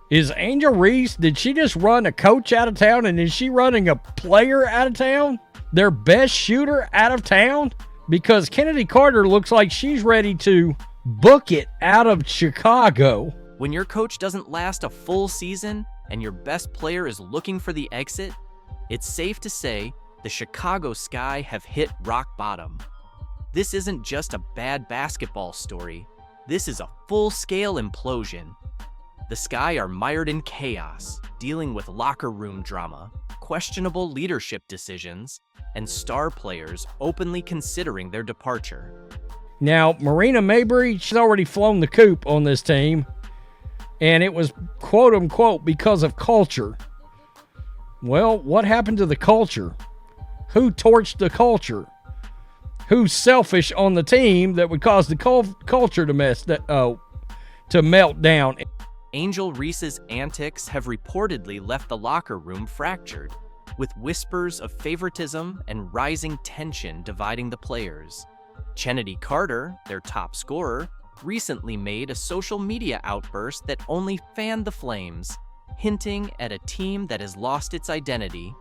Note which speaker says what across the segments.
Speaker 1: Is Angel Reese, did she just run a coach out of town, and is she running a player out of town? Their best shooter out of town? Because Chennedy Carter looks like she's ready to book it out of Chicago.
Speaker 2: When your coach doesn't last a full season and your best player is looking for the exit, it's safe to say the Chicago Sky have hit rock bottom. This isn't just a bad basketball story. This is a full-scale implosion. The Sky are mired in chaos, dealing with locker room drama, questionable leadership decisions, and star players openly considering their departure.
Speaker 1: Now, Marina Mabrey, she's already flown the coop on this team, and it was quote-unquote because of culture. Well, what happened to the culture? Who torched the culture? Who's selfish on the team that would cause the culture to melt down?
Speaker 2: Angel Reese's antics have reportedly left the locker room fractured, with whispers of favoritism and rising tension dividing the players. Chennedy Carter, their top scorer, recently made a social media outburst that only fanned the flames, hinting at a team that has lost its identity.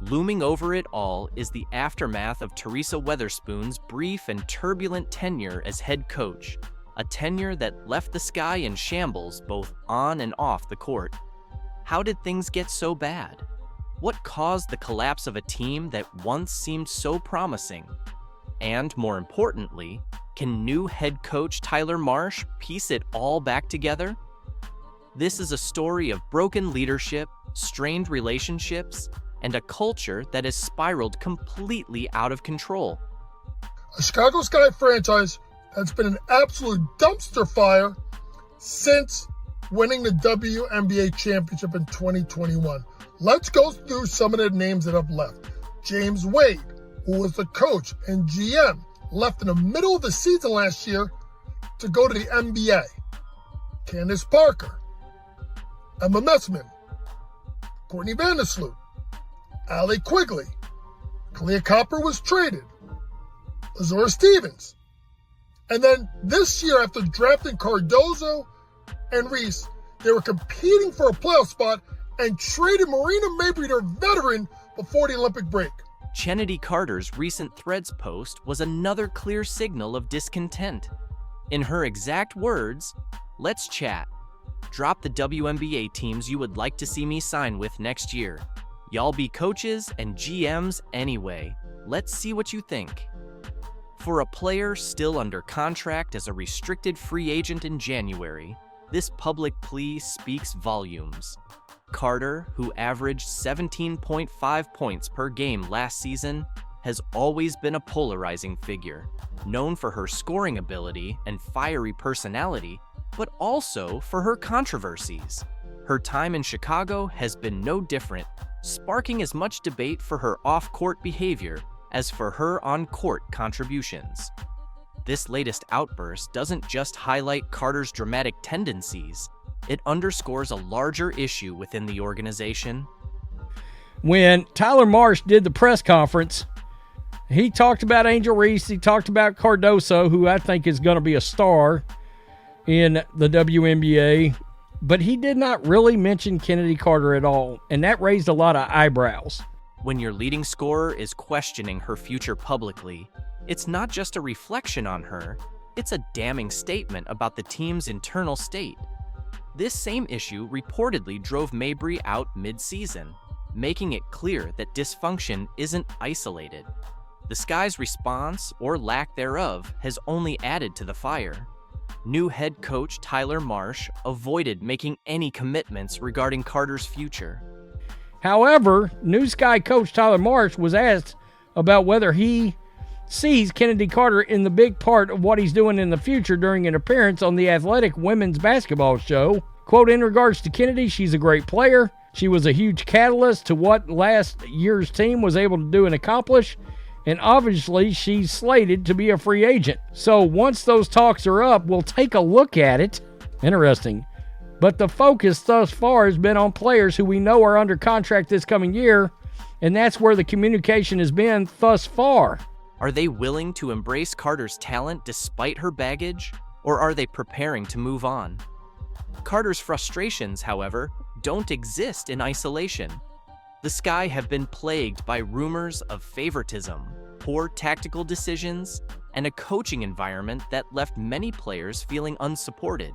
Speaker 2: Looming over it all is the aftermath of Teresa Weatherspoon's brief and turbulent tenure as head coach, a tenure that left the Sky in shambles both on and off the court. How did things get so bad? What caused the collapse of a team that once seemed so promising? And more importantly, can new head coach Tyler Marsh piece it all back together? This is a story of broken leadership, strained relationships, and a culture that has spiraled completely out of control.
Speaker 3: A Chicago Sky franchise that's been an absolute dumpster fire since winning the WNBA championship in 2021. Let's go through some of the names that have left. James Wade, who was the coach and GM, left in the middle of the season last year to go to the NBA. Candace Parker, Emma Messman, Courtney Vandersloot, Allie Quigley, Kalia Copper was traded, Lazura Stevens. And then this year, after drafting Cardozo and Reese, they were competing for a playoff spot and traded Marina Mabrey, their veteran, before the Olympic break.
Speaker 2: Chennedy Carter's recent Threads post was another clear signal of discontent. In her exact words, "Let's chat. Drop the WNBA teams you would like to see me sign with next year. Y'all be coaches and GMs anyway. Let's see what you think." For a player still under contract as a restricted free agent in January, this public plea speaks volumes. Carter, who averaged 17.5 points per game last season, has always been a polarizing figure, known for her scoring ability and fiery personality, but also for her controversies. Her time in Chicago has been no different, sparking as much debate for her off-court behavior as for her on-court contributions. This latest outburst doesn't just highlight Carter's dramatic tendencies, it underscores a larger issue within the organization.
Speaker 1: When Tyler Marsh did the press conference, he talked about Angel Reese, he talked about Cardoso, who I think is going to be a star in the WNBA, but he did not really mention Chennedy Carter at all, and that raised a lot of eyebrows.
Speaker 2: When your leading scorer is questioning her future publicly, it's not just a reflection on her, it's a damning statement about the team's internal state. This same issue reportedly drove Mabrey out mid-season, making it clear that dysfunction isn't isolated. The Sky's response, or lack thereof, has only added to the fire. New head coach Tyler Marsh avoided making any commitments regarding Carter's future.
Speaker 1: However, new Sky coach Tyler Marsh was asked about whether he sees Chennedy Carter in the big part of what he's doing in the future during an appearance on the Athletic Women's Basketball Show. Quote, "In regards to Chennedy, she's a great player. She was a huge catalyst to what last year's team was able to do and accomplish. And obviously, she's slated to be a free agent. So once those talks are up, we'll take a look at it." Interesting. But the focus thus far has been on players who we know are under contract this coming year, and that's where the communication has been thus far.
Speaker 2: Are they willing to embrace Carter's talent despite her baggage, or are they preparing to move on? Carter's frustrations, however, don't exist in isolation. The Sky have been plagued by rumors of favoritism, poor tactical decisions, and a coaching environment that left many players feeling unsupported.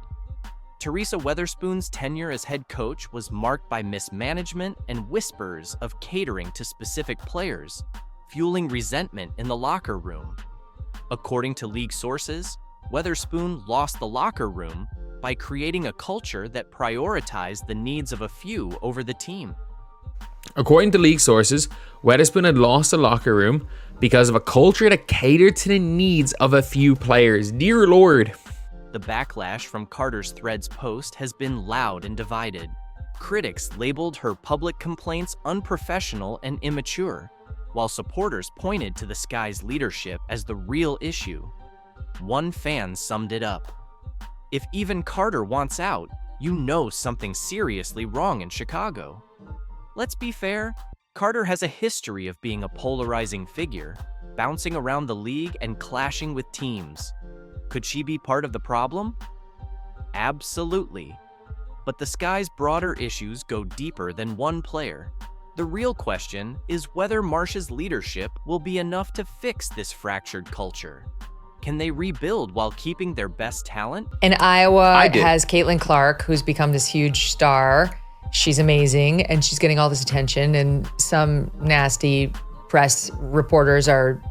Speaker 2: Teresa Weatherspoon's tenure as head coach was marked by mismanagement and whispers of catering to specific players, fueling resentment in the locker room. According to league sources, Weatherspoon lost the locker room by creating a culture that prioritized the needs of a few over the team.
Speaker 4: According to league sources, Weatherspoon had lost the locker room because of a culture that catered to the needs of a few players. Dear Lord.
Speaker 2: The backlash from Carter's Threads post has been loud and divided. Critics labeled her public complaints unprofessional and immature, while supporters pointed to the Sky's leadership as the real issue. One fan summed it up: "If even Carter wants out, you know something's seriously wrong in Chicago." Let's be fair, Carter has a history of being a polarizing figure, bouncing around the league and clashing with teams. Could she be part of the problem? Absolutely. But the Sky's broader issues go deeper than one player. The real question is whether Marsh's leadership will be enough to fix this fractured culture. Can they rebuild while keeping their best talent?
Speaker 5: And Iowa has Caitlin Clark, who's become this huge star. She's amazing, and she's getting all this attention, and some nasty press reporters are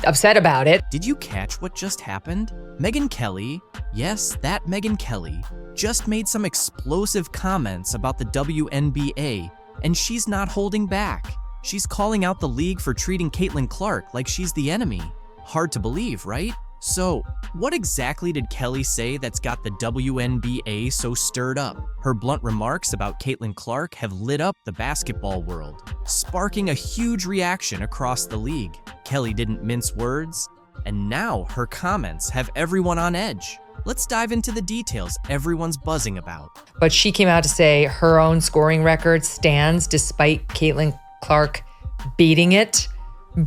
Speaker 5: upset about it.
Speaker 2: Did you catch what just happened? Megyn Kelly, yes, that Megyn Kelly, just made some explosive comments about the WNBA, and she's not holding back. She's calling out the league for treating Caitlin Clark like she's the enemy. Hard to believe, right? So, what exactly did Kelly say that's got the WNBA so stirred up? Her blunt remarks about Caitlin Clark have lit up the basketball world, sparking a huge reaction across the league. Kelly didn't mince words, and now her comments have everyone on edge. Let's dive into the details everyone's buzzing about.
Speaker 5: But she came out to say her own scoring record stands despite Caitlin Clark beating it,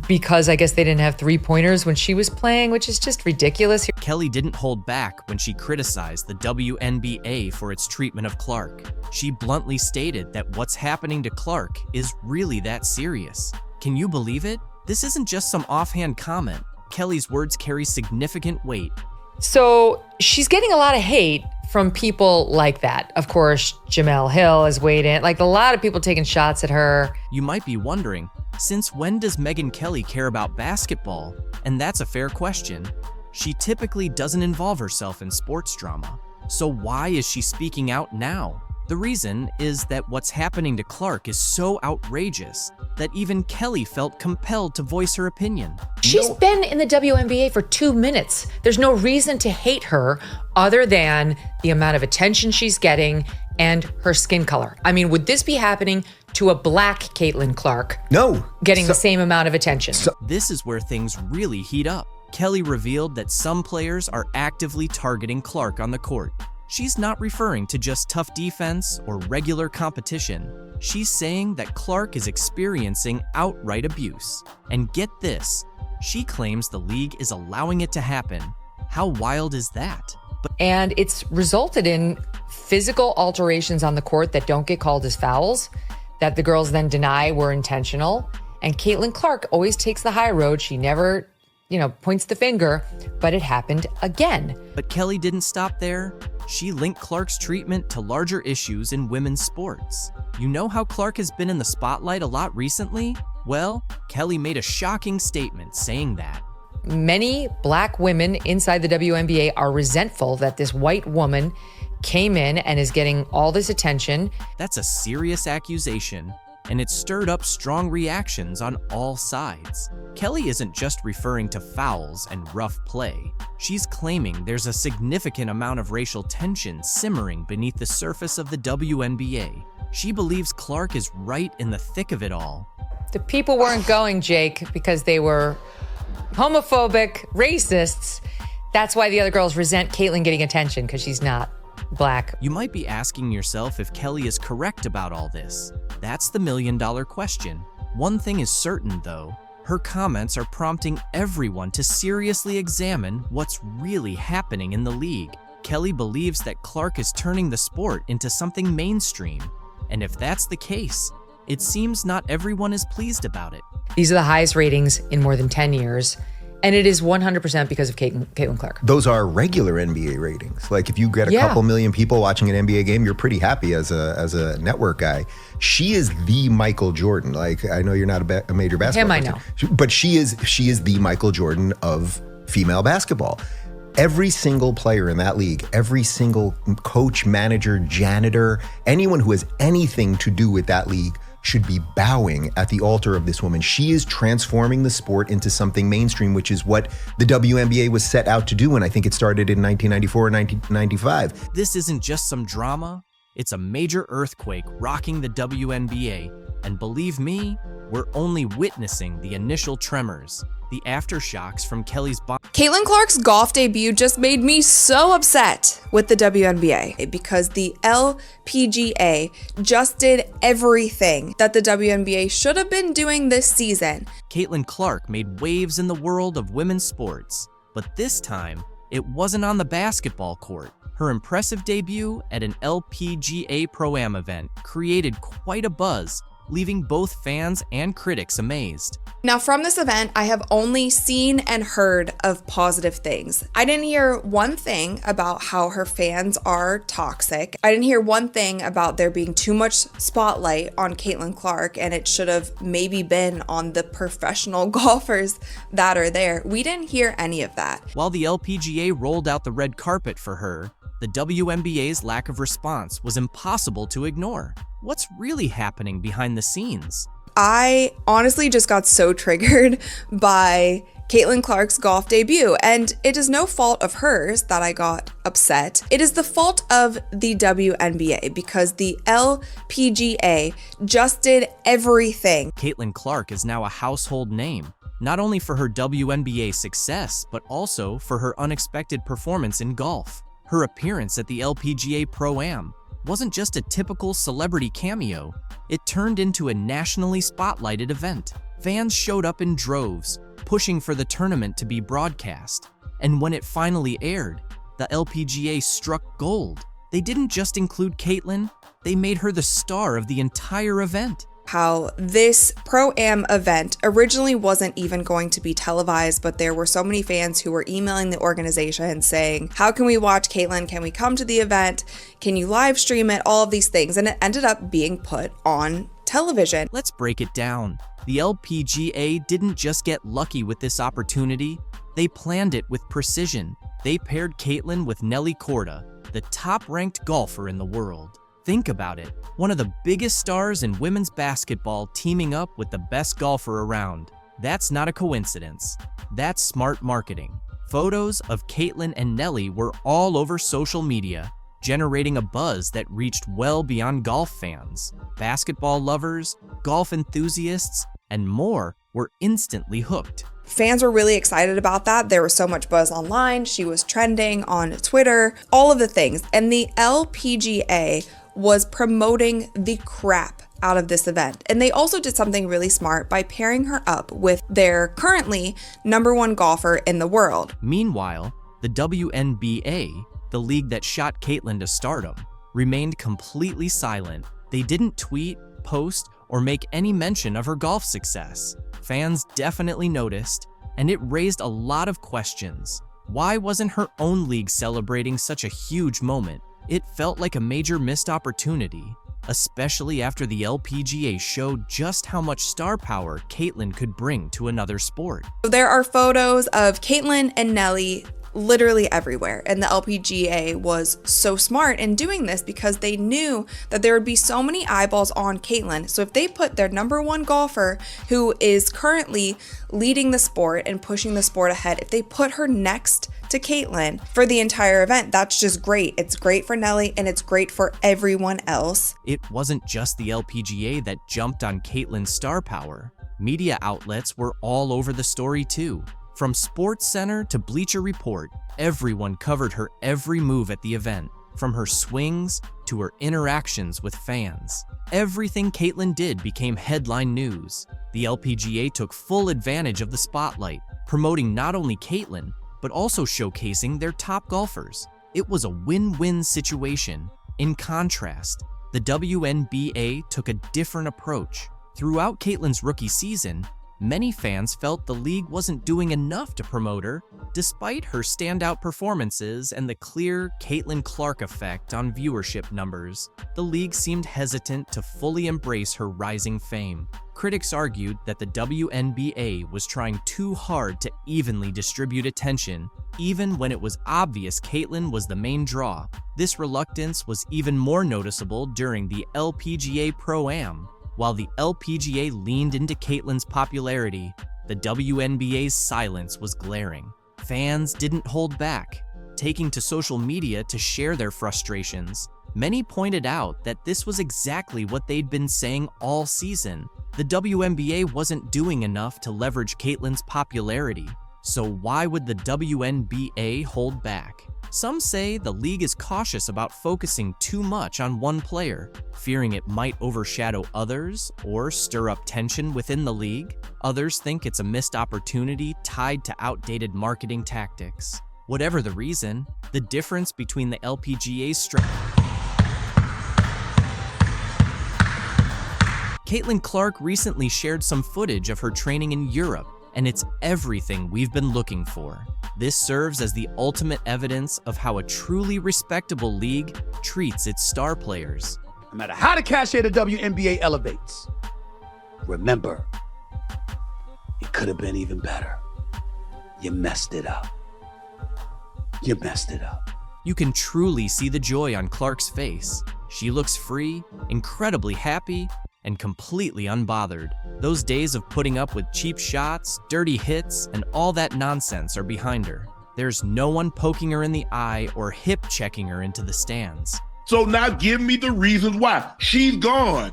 Speaker 5: because I guess they didn't have three-pointers when she was playing, which is just ridiculous.
Speaker 2: Kelly didn't hold back when she criticized the WNBA for its treatment of Clark. She bluntly stated that what's happening to Clark is really that serious. Can you believe it? This isn't just some offhand comment. Kelly's words carry significant weight.
Speaker 5: So she's getting a lot of hate from people like that. Of course, Jamel Hill has weighed in, like a lot of people taking shots at her.
Speaker 2: You might be wondering, since when does Megyn Kelly care about basketball? And that's a fair question. She typically doesn't involve herself in sports drama. So why is she speaking out now? The reason is that what's happening to Clark is so outrageous that even Kelly felt compelled to voice her opinion.
Speaker 5: She's been in the WNBA for 2 minutes. There's no reason to hate her other than the amount of attention she's getting and her skin color. I mean, would this be happening to a black Caitlin Clark?
Speaker 6: No.
Speaker 5: Getting the same amount of attention.
Speaker 2: This is where things really heat up. Kelly revealed that some players are actively targeting Clark on the court. She's not referring to just tough defense or regular competition. She's saying that Clark is experiencing outright abuse. And get this, she claims the league is allowing it to happen. How wild is that?
Speaker 5: And it's resulted in physical alterations on the court that don't get called as fouls, that the girls then deny were intentional. And Caitlin Clark always takes the high road. She never, points the finger, but it happened again.
Speaker 2: But Kelly didn't stop there. She linked Clark's treatment to larger issues in women's sports. You know how Clark has been in the spotlight a lot recently? Well, Kelly made a shocking statement saying that.
Speaker 5: Many black women inside the WNBA are resentful that this white woman came in and is getting all this attention.
Speaker 2: That's a serious accusation, and it stirred up strong reactions on all sides. Kelly isn't just referring to fouls and rough play. She's claiming there's a significant amount of racial tension simmering beneath the surface of the WNBA. She believes Clark is right in the thick of it all.
Speaker 5: The people weren't going, Jake, because they were homophobic, racists. That's why the other girls resent Caitlin getting attention, because she's not black.
Speaker 2: You might be asking yourself if Kelly is correct about all this. That's the million-dollar question. One thing is certain, though. Her comments are prompting everyone to seriously examine what's really happening in the league. Kelly believes that Clark is turning the sport into something mainstream. And if that's the case, it seems not everyone is pleased about it.
Speaker 5: These are the highest ratings in more than 10 years. And it is 100% because of Caitlin Clark.
Speaker 6: Those are regular NBA ratings. Like if you get a couple million people watching an NBA game, you're pretty happy as a network guy. She is the Michael Jordan. Like I know you're not a major basketball
Speaker 5: Him,
Speaker 6: person,
Speaker 5: I know.
Speaker 6: but she is the Michael Jordan of female basketball. Every single player in that league, every single coach, manager, janitor, anyone who has anything to do with that league should be bowing at the altar of this woman. She is transforming the sport into something mainstream, which is what the WNBA was set out to do. And I think it started in 1994 or 1995.
Speaker 2: This isn't just some drama. It's a major earthquake rocking the WNBA. And believe me, we're only witnessing the initial tremors, the aftershocks from Kelly's bomb.
Speaker 7: Caitlin Clark's golf debut just made me so upset with the WNBA because the LPGA just did everything that the WNBA should have been doing this season.
Speaker 2: Caitlin Clark made waves in the world of women's sports, but this time, it wasn't on the basketball court. Her impressive debut at an LPGA Pro-Am event created quite a buzz, leaving both fans and critics amazed.
Speaker 7: Now from this event, I have only seen and heard of positive things. I didn't hear one thing about how her fans are toxic. I didn't hear one thing about there being too much spotlight on Caitlin Clark and it should have maybe been on the professional golfers that are there. We didn't hear any of that.
Speaker 2: While the LPGA rolled out the red carpet for her, the WNBA's lack of response was impossible to ignore. What's really happening behind the scenes?
Speaker 7: I honestly just got so triggered by Caitlin Clark's golf debut, and it is no fault of hers that I got upset. It is the fault of the WNBA because the LPGA just did everything.
Speaker 2: Caitlin Clark is now a household name, not only for her WNBA success, but also for her unexpected performance in golf. Her appearance at the LPGA Pro-Am wasn't just a typical celebrity cameo, it turned into a nationally spotlighted event. Fans showed up in droves, pushing for the tournament to be broadcast. And when it finally aired, the LPGA struck gold. They didn't just include Caitlin, they made her the star of the entire event.
Speaker 7: How this Pro-Am event originally wasn't even going to be televised, but there were so many fans who were emailing the organization saying, how can we watch Caitlin? Can we come to the event? Can you live stream it? All of these things. And it ended up being put on television.
Speaker 2: Let's break it down. The LPGA didn't just get lucky with this opportunity, they planned it with precision. They paired Caitlin with Nelly Korda, the top-ranked golfer in the world. Think about it, one of the biggest stars in women's basketball teaming up with the best golfer around. That's not a coincidence. That's smart marketing. Photos of Caitlin and Nelly were all over social media, generating a buzz that reached well beyond golf fans. Basketball lovers, golf enthusiasts, and more were instantly hooked.
Speaker 7: Fans were really excited about that. There was so much buzz online. She was trending on Twitter, all of the things. And the LPGA was promoting the crap out of this event. And they also did something really smart by pairing her up with their currently #1 golfer in the world.
Speaker 2: Meanwhile, the WNBA, the league that shot Caitlin to stardom, remained completely silent. They didn't tweet, post, or make any mention of her golf success. Fans definitely noticed, and it raised a lot of questions. Why wasn't her own league celebrating such a huge moment? It felt like a major missed opportunity, especially after the LPGA showed just how much star power Caitlin could bring to another sport.
Speaker 7: There are photos of Caitlin and Nelly literally everywhere, and the LPGA was so smart in doing this because they knew that there would be so many eyeballs on Caitlin. So if they put their #1 golfer, who is currently leading the sport and pushing the sport ahead, if they put her next to Caitlin for the entire event, that's just great. It's great for Nelly and it's great for everyone else.
Speaker 2: It wasn't just the LPGA that jumped on Caitlin's star power. Media outlets were all over the story too. From SportsCenter to Bleacher Report, everyone covered her every move at the event, from her swings to her interactions with fans. Everything Caitlin did became headline news. The LPGA took full advantage of the spotlight, promoting not only Caitlin, but also showcasing their top golfers. It was a win-win situation. In contrast, the WNBA took a different approach. Throughout Caitlyn's rookie season, many fans felt the league wasn't doing enough to promote her, despite her standout performances and the clear Caitlyn Clark effect on viewership numbers. The league seemed hesitant to fully embrace her rising fame. Critics argued that the WNBA was trying too hard to evenly distribute attention, even when it was obvious Caitlyn was the main draw. This reluctance was even more noticeable during the LPGA Pro-Am. While the LPGA leaned into Caitlyn's popularity, the WNBA's silence was glaring. Fans didn't hold back, taking to social media to share their frustrations. Many pointed out that this was exactly what they'd been saying all season. The WNBA wasn't doing enough to leverage Caitlyn's popularity, so why would the WNBA hold back? Some say the league is cautious about focusing too much on one player, fearing it might overshadow others or stir up tension within the league. Others think it's a missed opportunity tied to outdated marketing tactics. Whatever the reason, the difference between the LPGA's strategy. Caitlyn Clark recently shared some footage of her training in Europe, and it's everything we've been looking for. This serves as the ultimate evidence of how a truly respectable league treats its star players.
Speaker 8: No matter how the cachet of the WNBA elevates, remember, it could have been even better. You messed it up. You messed it up.
Speaker 2: You can truly see the joy on Clark's face. She looks free, incredibly happy, and completely unbothered. Those days of putting up with cheap shots, dirty hits, and all that nonsense are behind her. There's no one poking her in the eye or hip-checking her into the stands.
Speaker 9: So now give me the reasons why. She's gone.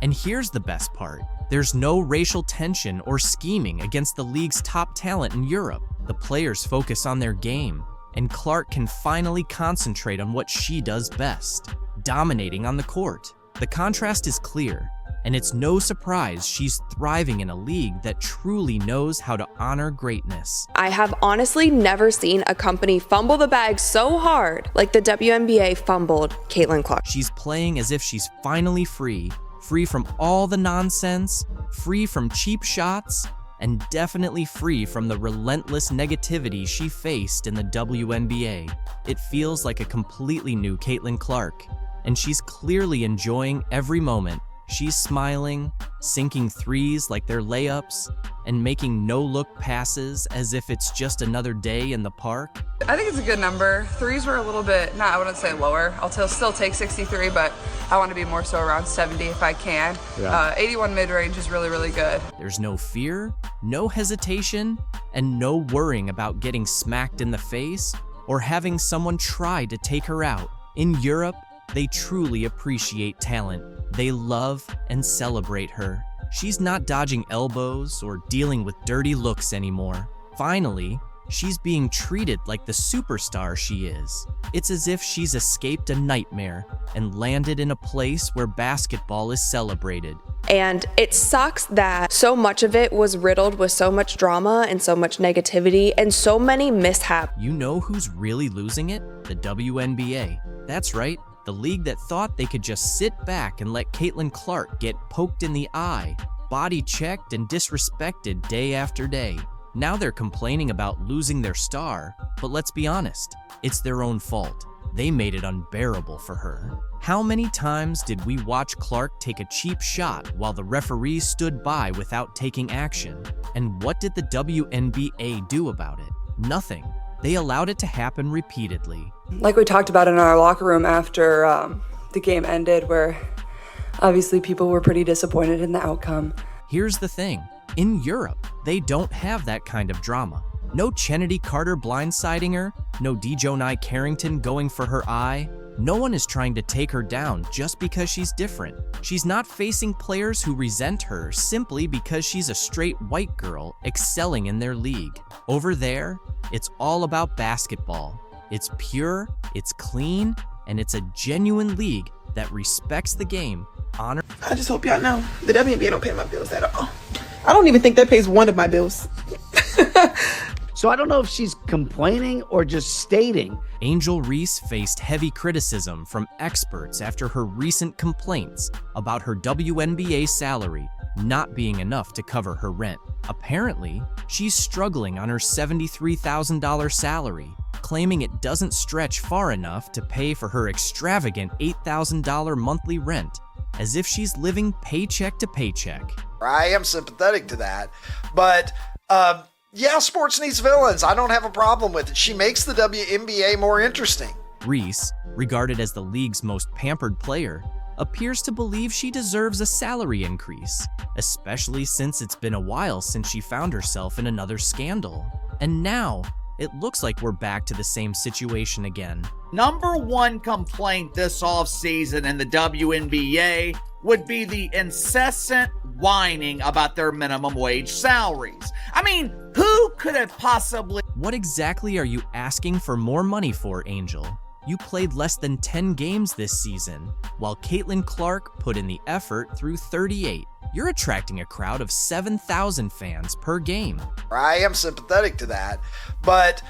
Speaker 2: And here's the best part. There's no racial tension or scheming against the league's top talent in Europe. The players focus on their game, and Clark can finally concentrate on what she does best, dominating on the court. The contrast is clear, and it's no surprise she's thriving in a league that truly knows how to honor greatness.
Speaker 10: I have honestly never seen a company fumble the bag so hard like the WNBA fumbled Caitlyn Clark.
Speaker 2: She's playing as if she's finally free from all the nonsense, free from cheap shots, and definitely free from the relentless negativity she faced in the WNBA. It feels like a completely new Caitlyn Clark, and she's clearly enjoying every moment. She's smiling, sinking threes like they're layups, and making no-look passes as if it's just another day in the park.
Speaker 11: I think it's a good number. Threes were a little bit, I wouldn't say lower. I'll still take 63, but I want to be more so around 70 if I can. Yeah. 81 mid-range is really, really good.
Speaker 2: There's no fear, no hesitation, and no worrying about getting smacked in the face or having someone try to take her out. In Europe, they truly appreciate talent. They love and celebrate her. She's not dodging elbows or dealing with dirty looks anymore. Finally, she's being treated like the superstar she is. It's as if she's escaped a nightmare and landed in a place where basketball is celebrated.
Speaker 10: And it sucks that so much of it was riddled with so much drama and so much negativity and so many mishaps.
Speaker 2: You know who's really losing it? The WNBA. That's right. The league that thought they could just sit back and let Caitlyn Clark get poked in the eye, body checked and disrespected day after day. Now they're complaining about losing their star, but let's be honest, it's their own fault. They made it unbearable for her. How many times did we watch Clark take a cheap shot while the referees stood by without taking action? And what did the WNBA do about it? Nothing. They allowed it to happen repeatedly.
Speaker 11: Like we talked about in our locker room after the game ended, where obviously people were pretty disappointed in the outcome.
Speaker 2: Here's the thing. In Europe, they don't have that kind of drama. No Chennedy Carter blindsiding her, no Dejonai Carrington going for her eye. No one is trying to take her down just because she's different. She's not facing players who resent her simply because she's a straight white girl excelling in their league. Over there, it's all about basketball. It's pure, it's clean, and it's a genuine league that respects the game, honor.
Speaker 12: I just hope y'all know the WNBA don't pay my bills at all. I don't even think that pays one of my bills.
Speaker 8: So I don't know if she's complaining or just stating.
Speaker 2: Angel Reese faced heavy criticism from experts after her recent complaints about her WNBA salary not being enough to cover her rent. Apparently, she's struggling on her $73,000 salary, claiming it doesn't stretch far enough to pay for her extravagant $8,000 monthly rent, as if she's living paycheck to paycheck.
Speaker 12: I am sympathetic to that, but yeah, sports needs villains. I don't have a problem with it. She makes the WNBA more interesting.
Speaker 2: Reese, regarded as the league's most pampered player, appears to believe she deserves a salary increase, especially since it's been a while since she found herself in another scandal. And now, it looks like we're back to the same situation again.
Speaker 13: Number one complaint this offseason in the WNBA would be the incessant whining about their minimum wage salaries. I mean, who could have possibly...
Speaker 2: What exactly are you asking for more money for, Angel? You played less than 10 games this season, while Caitlin Clark put in the effort through 38. You're attracting a crowd of 7,000 fans per game.
Speaker 12: I am sympathetic to that, but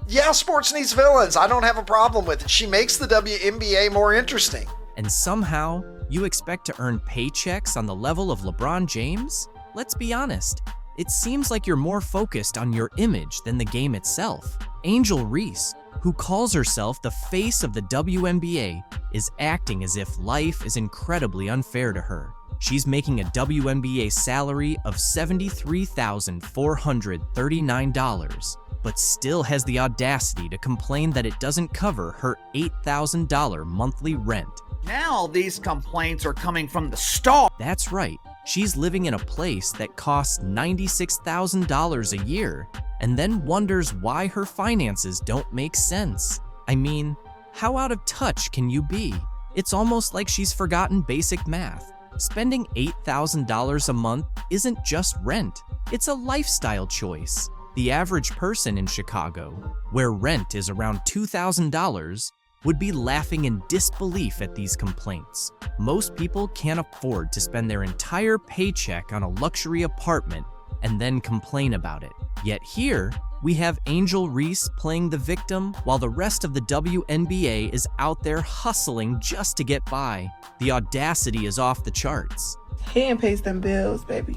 Speaker 12: yeah, sports needs villains. I don't have a problem with it. She makes the WNBA more interesting.
Speaker 2: And somehow, you expect to earn paychecks on the level of LeBron James? Let's be honest, it seems like you're more focused on your image than the game itself. Angel Reese, who calls herself the face of the WNBA, is acting as if life is incredibly unfair to her. She's making a WNBA salary of $73,439, but still has the audacity to complain that it doesn't cover her $8,000 monthly rent.
Speaker 13: Now these complaints are coming from the star.
Speaker 2: That's right. She's living in a place that costs $96,000 a year, and then wonders why her finances don't make sense. I mean, how out of touch can you be? It's almost like she's forgotten basic math. Spending $8,000 a month isn't just rent, it's a lifestyle choice. The average person in Chicago, where rent is around $2,000, would be laughing in disbelief at these complaints. Most people can't afford to spend their entire paycheck on a luxury apartment and then complain about it. Yet here, we have Angel Reese playing the victim while the rest of the WNBA is out there hustling just to get by. The audacity is off the charts.
Speaker 14: He pays them bills, baby.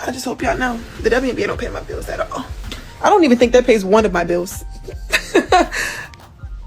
Speaker 14: I just hope y'all know, the WNBA don't pay my bills at all. I don't even think that pays one of my bills.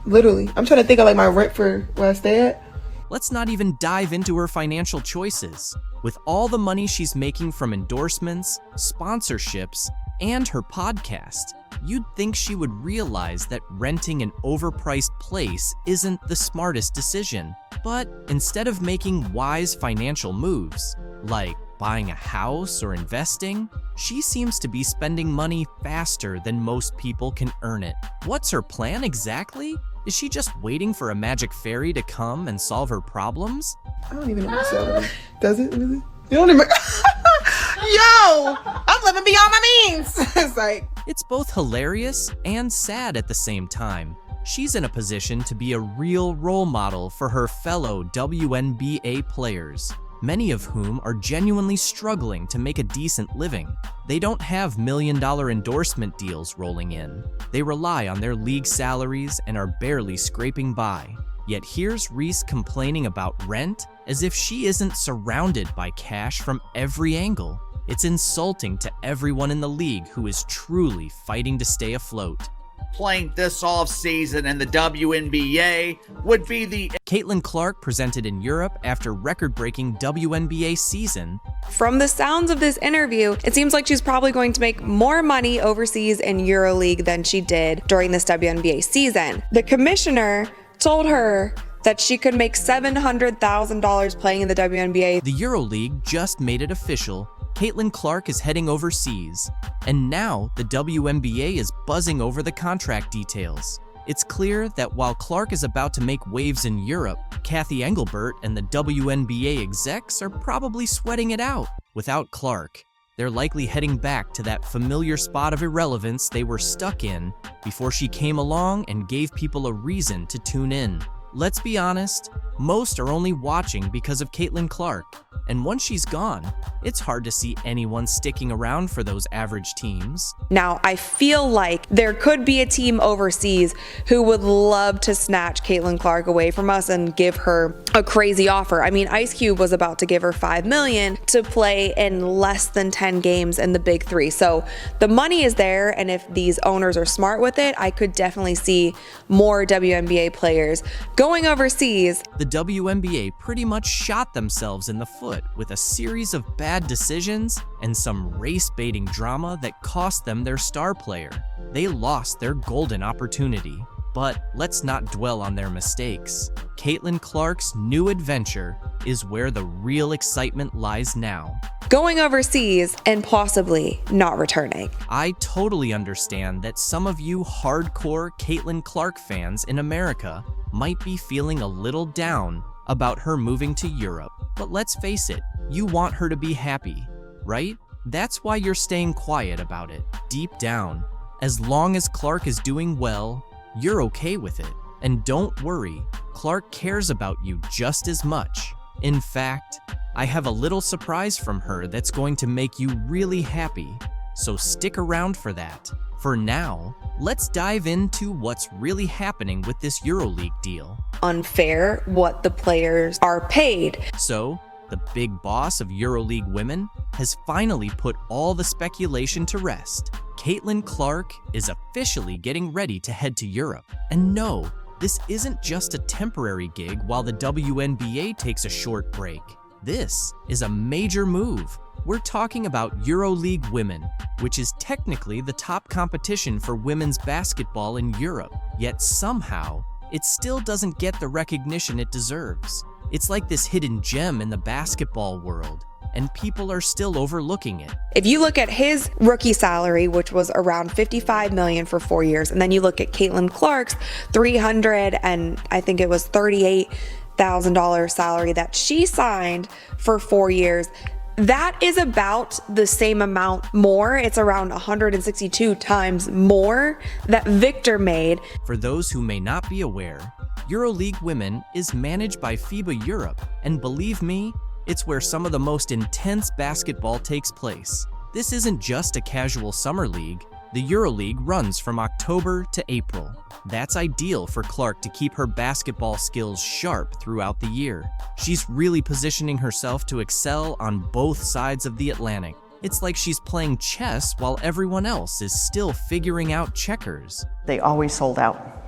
Speaker 14: Literally. I'm trying to think of like my rent for where I stay at.
Speaker 2: Let's not even dive into her financial choices. With all the money she's making from endorsements, sponsorships, and her podcast, you'd think she would realize that renting an overpriced place isn't the smartest decision. But instead of making wise financial moves, like buying a house or investing, she seems to be spending money faster than most people can earn it. What's her plan exactly? Is she just waiting for a magic fairy to come and solve her problems?
Speaker 14: I don't even know what to say. Does it really? You don't even... Yo! I'm living beyond my means! It's like...
Speaker 2: It's both hilarious and sad at the same time. She's in a position to be a real role model for her fellow WNBA players, many of whom are genuinely struggling to make a decent living. They don't have million-dollar endorsement deals rolling in. They rely on their league salaries and are barely scraping by. Yet here's Reese complaining about rent as if she isn't surrounded by cash from every angle. It's insulting to everyone in the league who is truly fighting to stay afloat.
Speaker 13: Playing this offseason in the WNBA would be the...
Speaker 2: Caitlin Clark presented in Europe after record-breaking WNBA season.
Speaker 7: From the sounds of this interview, it seems like she's probably going to make more money overseas in EuroLeague than she did during this WNBA season. The commissioner told her that she could make $700,000 playing in the WNBA.
Speaker 2: The EuroLeague just made it official. Caitlin Clark is heading overseas, and now the WNBA is buzzing over the contract details. It's clear that while Clark is about to make waves in Europe, Kathy Engelbert and the WNBA execs are probably sweating it out. Without Clark, they're likely heading back to that familiar spot of irrelevance they were stuck in before she came along and gave people a reason to tune in. Let's be honest, most are only watching because of Caitlin Clark. And once she's gone, it's hard to see anyone sticking around for those average teams.
Speaker 10: Now, I feel like there could be a team overseas who would love to snatch Caitlin Clark away from us and give her a crazy offer. I mean, Ice Cube was about to give her $5 million to play in less than 10 games in the Big Three. So the money is there, and if these owners are smart with it, I could definitely see more WNBA players going overseas.
Speaker 2: The WNBA pretty much shot themselves in the foot with a series of bad decisions and some race-baiting drama that cost them their star player. They lost their golden opportunity. But let's not dwell on their mistakes. Caitlin Clark's new adventure is where the real excitement lies now.
Speaker 10: Going overseas and possibly not returning.
Speaker 2: I totally understand that some of you hardcore Caitlin Clark fans in America might be feeling a little down about her moving to Europe. But let's face it, you want her to be happy, right? That's why you're staying quiet about it. Deep down, as long as Clark is doing well, you're okay with it. And don't worry, Clark cares about you just as much. In fact, I have a little surprise from her that's going to make you really happy. So stick around for that. For now, let's dive into what's really happening with this EuroLeague deal.
Speaker 10: Unfair what the players are paid.
Speaker 2: So, the big boss of EuroLeague women has finally put all the speculation to rest. Caitlin Clark is officially getting ready to head to Europe. And no, this isn't just a temporary gig while the WNBA takes a short break. This is a major move. We're talking about EuroLeague Women, which is technically the top competition for women's basketball in Europe. Yet somehow, it still doesn't get the recognition it deserves. It's like this hidden gem in the basketball world, and people are still overlooking it.
Speaker 10: If you look at his rookie salary, which was around $55 million for 4 years, and then you look at Caitlin Clark's $300 and I think it was $38,000 salary that she signed for 4 years, that is about the same amount more. It's around 162 times more that Victor made.
Speaker 2: For those who may not be aware, EuroLeague Women is managed by FIBA Europe, and believe me, it's where some of the most intense basketball takes place. This isn't just a casual summer league. The EuroLeague runs from October to April. That's ideal for Clark to keep her basketball skills sharp throughout the year. She's really positioning herself to excel on both sides of the Atlantic. It's like she's playing chess while everyone else is still figuring out checkers.
Speaker 15: They always sold out.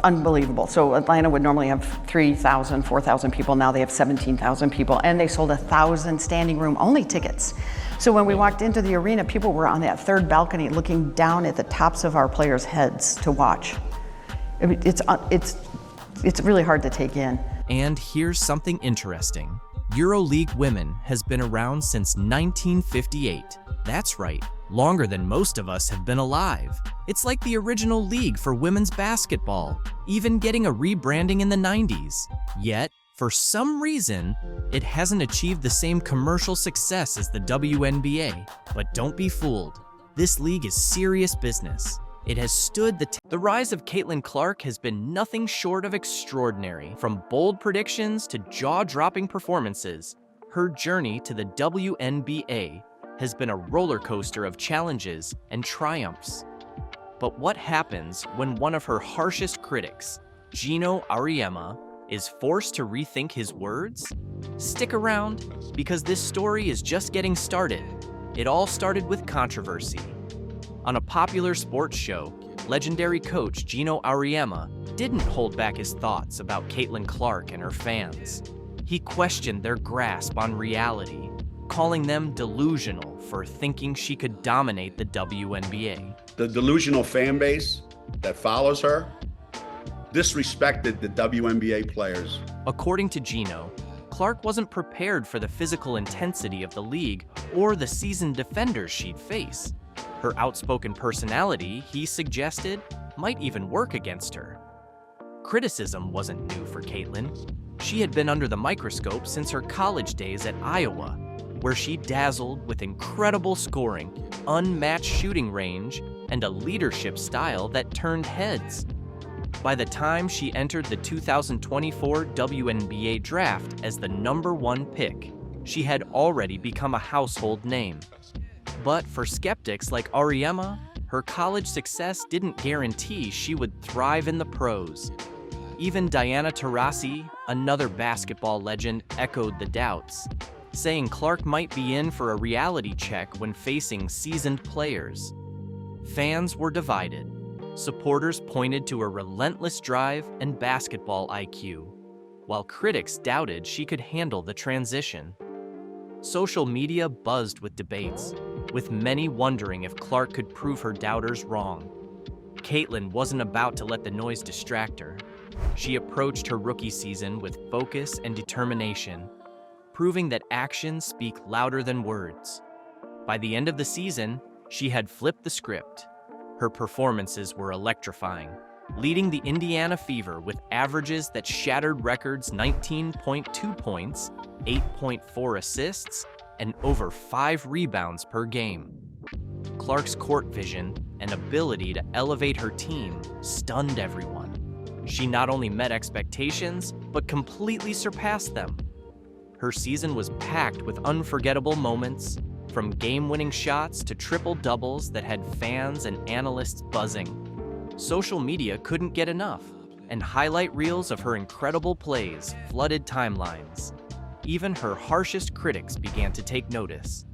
Speaker 15: Unbelievable. So Atlanta would normally have 3,000, 4,000 people. Now they have 17,000 people, and they sold 1,000 standing room only tickets. So when we walked into the arena, people were on that third balcony looking down at the tops of our players' heads to watch. I mean, it's really hard to take in.
Speaker 2: And here's something interesting. EuroLeague Women has been around since 1958. That's right, longer than most of us have been alive. It's like the original league for women's basketball, even getting a rebranding in the 90s. Yet, for some reason, it hasn't achieved the same commercial success as the WNBA. But don't be fooled. This league is serious business. It has stood the rise of Caitlin Clark has been nothing short of extraordinary. From bold predictions to jaw-dropping performances, her journey to the WNBA has been a roller coaster of challenges and triumphs. But what happens when one of her harshest critics, Gino Auriemma, is forced to rethink his words? Stick around, because this story is just getting started. It all started with controversy. On a popular sports show, legendary coach Gino Auriemma didn't hold back his thoughts about Caitlin Clark and her fans. He questioned their grasp on reality, calling them delusional for thinking she could dominate the WNBA.
Speaker 9: The delusional fan base that follows her disrespected the WNBA players.
Speaker 2: According to Gino, Clark wasn't prepared for the physical intensity of the league or the seasoned defenders she'd face. Her outspoken personality, he suggested, might even work against her. Criticism wasn't new for Caitlin. She had been under the microscope since her college days at Iowa, where she dazzled with incredible scoring, unmatched shooting range, and a leadership style that turned heads. By the time she entered the 2024 WNBA draft as the #1 pick, she had already become a household name. But for skeptics like Ariema, her college success didn't guarantee she would thrive in the pros. Even Diana Taurasi, another basketball legend, echoed the doubts, saying Clark might be in for a reality check when facing seasoned players. Fans were divided. Supporters pointed to her relentless drive and basketball IQ, while critics doubted she could handle the transition. Social media buzzed with debates, with many wondering if Clark could prove her doubters wrong. Caitlin wasn't about to let the noise distract her. She approached her rookie season with focus and determination, proving that actions speak louder than words. By the end of the season, she had flipped the script. Her performances were electrifying, leading the Indiana Fever with averages that shattered records: 19.2 points, 8.4 assists, and over 5 rebounds per game. Clark's court vision and ability to elevate her team stunned everyone. She not only met expectations, but completely surpassed them. Her season was packed with unforgettable moments, from game-winning shots to triple-doubles that had fans and analysts buzzing. Social media couldn't get enough, and highlight reels of her incredible plays flooded timelines. Even her harshest critics began to take notice.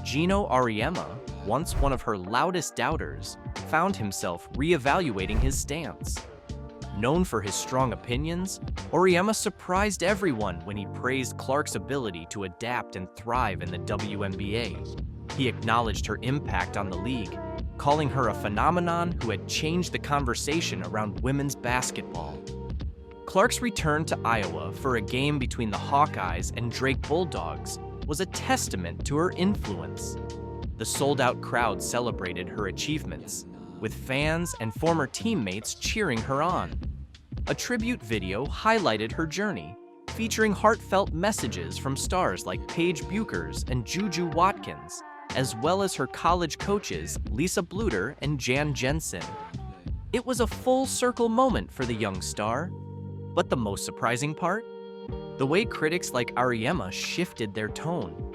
Speaker 2: Gino Ariema, once one of her loudest doubters, found himself reevaluating his stance. Known for his strong opinions, Ariema surprised everyone when he praised Clark's ability to adapt and thrive in the WNBA. He acknowledged her impact on the league, calling her a phenomenon who had changed the conversation around women's basketball. Clark's return to Iowa for a game between the Hawkeyes and Drake Bulldogs was a testament to her influence. The sold-out crowd celebrated her achievements, with fans and former teammates cheering her on. A tribute video highlighted her journey, featuring heartfelt messages from stars like Paige Buchers and Juju Watkins, as well as her college coaches Lisa Bluter and Jan Jensen. It was a full-circle moment for the young star. But the most surprising part? The way critics like Ariema shifted their tone.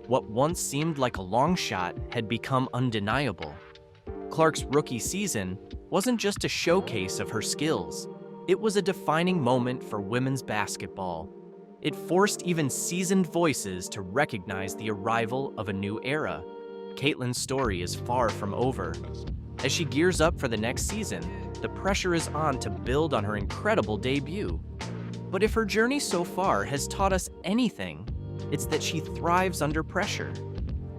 Speaker 2: What once seemed like a long shot had become undeniable. Clark's rookie season wasn't just a showcase of her skills. It was a defining moment for women's basketball. It forced even seasoned voices to recognize the arrival of a new era. Caitlin's story is far from over. As she gears up for the next season, the pressure is on to build on her incredible debut. But if her journey so far has taught us anything, it's that she thrives under pressure.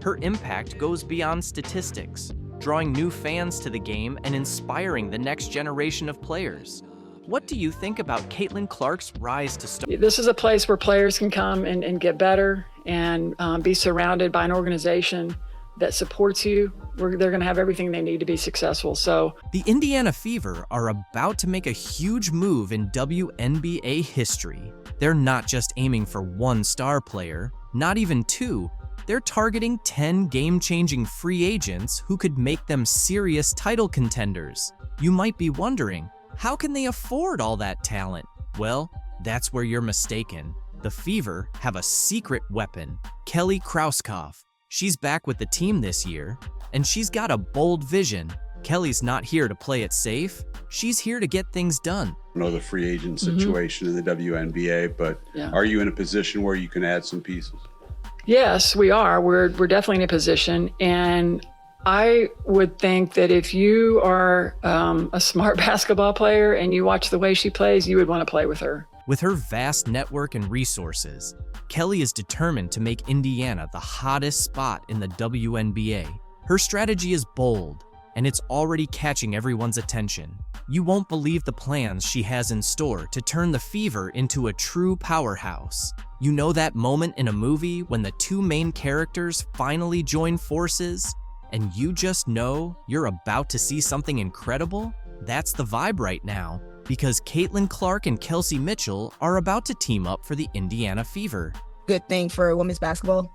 Speaker 2: Her impact goes beyond statistics, drawing new fans to the game and inspiring the next generation of players. What do you think about Caitlin Clark's rise to star?
Speaker 16: This is a place where players can come and get better and be surrounded by an organization that supports you. They're going to have everything they need to be successful. So
Speaker 2: the Indiana Fever are about to make a huge move in WNBA history. They're not just aiming for one star player, not even two. They're targeting 10 game-changing free agents who could make them serious title contenders. You might be wondering, how can they afford all that talent? Well, that's where you're mistaken. The Fever have a secret weapon, Kelly Krauskopf. She's back with the team this year, and she's got a bold vision. Kelly's not here to play it safe. She's here to get things done.
Speaker 17: I know the free agent situation in the WNBA, but are you in a position where you can add some pieces?
Speaker 16: yes, we are. We're definitely in a position, and I would think that if you are a smart basketball player and you watch the way she plays, you would want to play with her.
Speaker 2: With her vast network and resources, Kelly is determined to make Indiana the hottest spot in the WNBA. Her strategy is bold, and it's already catching everyone's attention. You won't believe the plans she has in store to turn the Fever into a true powerhouse. You know that moment in a movie when the two main characters finally join forces, and you just know you're about to see something incredible? That's the vibe right now, because Caitlin Clark and Kelsey Mitchell are about to team up for the Indiana Fever.
Speaker 18: Good thing for women's basketball.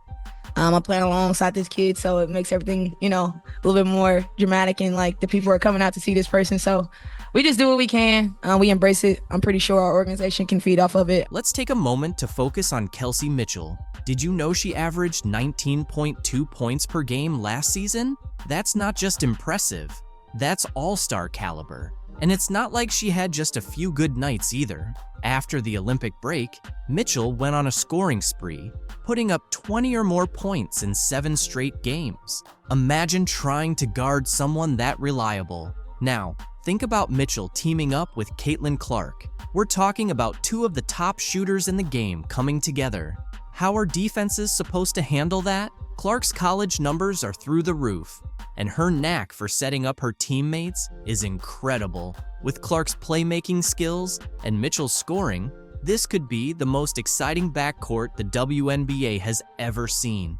Speaker 18: I'm playing alongside this kid, so it makes everything, a little bit more dramatic, and like the people are coming out to see this person. So we just do what we can. We embrace it. I'm pretty sure our organization can feed off of it.
Speaker 2: Let's take a moment to focus on Kelsey Mitchell. Did you know she averaged 19.2 points per game last season? That's not just impressive. That's all-star caliber. And it's not like she had just a few good nights either. After the Olympic break, Mitchell went on a scoring spree, putting up 20 or more points in 7 straight games. Imagine trying to guard someone that reliable. Now, think about Mitchell teaming up with Caitlin Clark. We're talking about 2 of the top shooters in the game coming together. How are defenses supposed to handle that? Clark's college numbers are through the roof, and her knack for setting up her teammates is incredible. With Clark's playmaking skills and Mitchell's scoring, this could be the most exciting backcourt the WNBA has ever seen.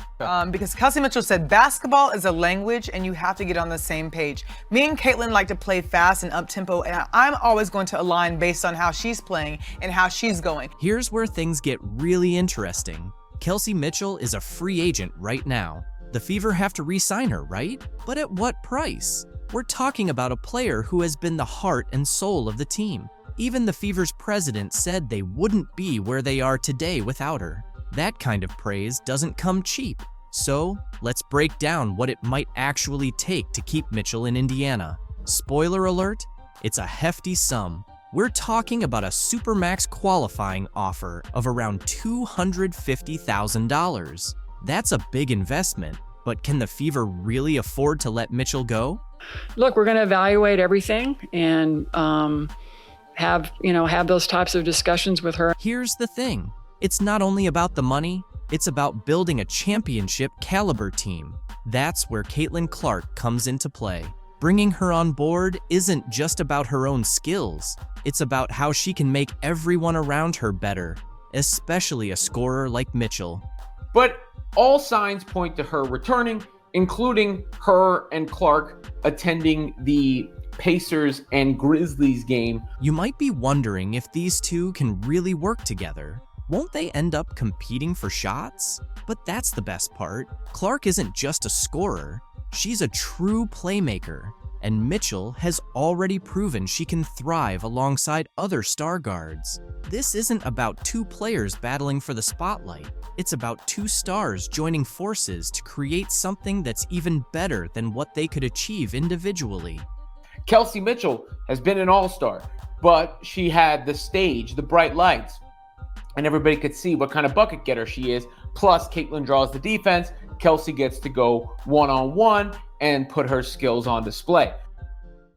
Speaker 19: Because Kelsey Mitchell said basketball is a language and you have to get on the same page. Me and Caitlin like to play fast and up-tempo, and I'm always going to align based on how she's playing and how she's going.
Speaker 2: Here's where things get really interesting. Kelsey Mitchell is a free agent right now. The Fever have to re-sign her, right? But at what price? We're talking about a player who has been the heart and soul of the team. Even the Fever's president said they wouldn't be where they are today without her. That kind of praise doesn't come cheap. So, let's break down what it might actually take to keep Mitchell in Indiana. Spoiler alert, it's a hefty sum. We're talking about a Supermax qualifying offer of around $250,000. That's a big investment, but can the Fever really afford to let Mitchell go?
Speaker 16: Look, we're going to evaluate everything and have those types of discussions with her.
Speaker 2: Here's the thing. It's not only about the money, it's about building a championship caliber team. That's where Caitlin Clark comes into play. Bringing her on board isn't just about her own skills. It's about how she can make everyone around her better, especially a scorer like Mitchell.
Speaker 20: But all signs point to her returning, including her and Clark attending the Pacers and Grizzlies game.
Speaker 2: You might be wondering if these two can really work together. Won't they end up competing for shots? But that's the best part. Clark isn't just a scorer. She's a true playmaker, and Mitchell has already proven she can thrive alongside other star guards. This isn't about 2 players battling for the spotlight. It's about 2 stars joining forces to create something that's even better than what they could achieve individually.
Speaker 20: Kelsey Mitchell has been an all-star, but she had the stage, the bright lights, and everybody could see what kind of bucket getter she is. Plus, Caitlin draws the defense. Kelsey gets to go one-on-one and put her skills on display.